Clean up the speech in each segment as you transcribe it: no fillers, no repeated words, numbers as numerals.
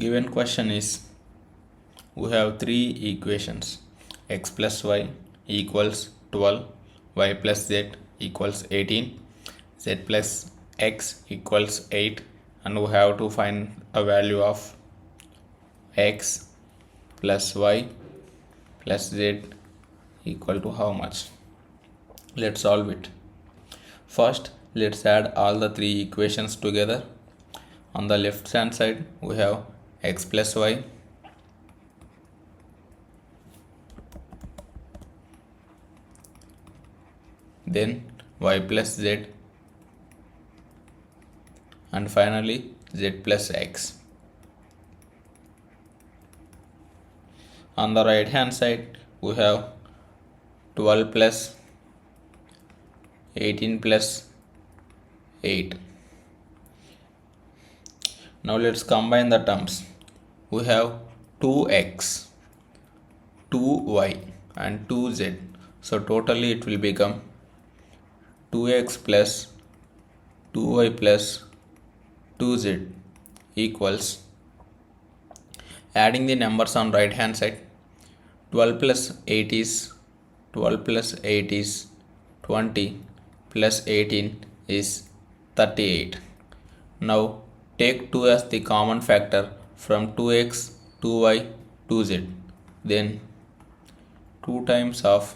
Given question is, we have three equations: x plus y equals 12, y plus z equals 18, z plus x equals 8, and we have to find a value of x plus y plus z equal to how much. Let's solve it. First, let's add all the three equations together. On the left hand side we have x plus y, then y plus z, and finally z plus x. On the right hand side we have 12 plus 18 plus 8. Now let's combine the terms. We have 2x, 2y and 2z. So totally it will become 2x plus 2y plus 2z equals, adding the numbers on right hand side, 12 plus 8 is 20 plus 18 is 38. Now take 2 as the common factor from 2x, 2y, 2z. Then 2 times of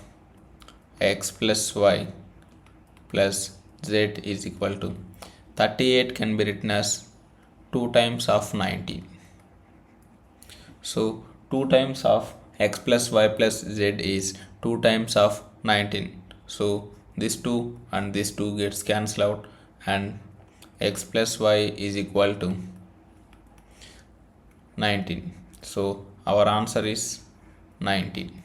x plus y plus z is equal to 38 can be written as 2 times of 19. So 2 times of x plus y plus z is 2 times of 19. So this 2 and this 2 gets cancelled out, and x plus y is equal to 19. So our answer is 19.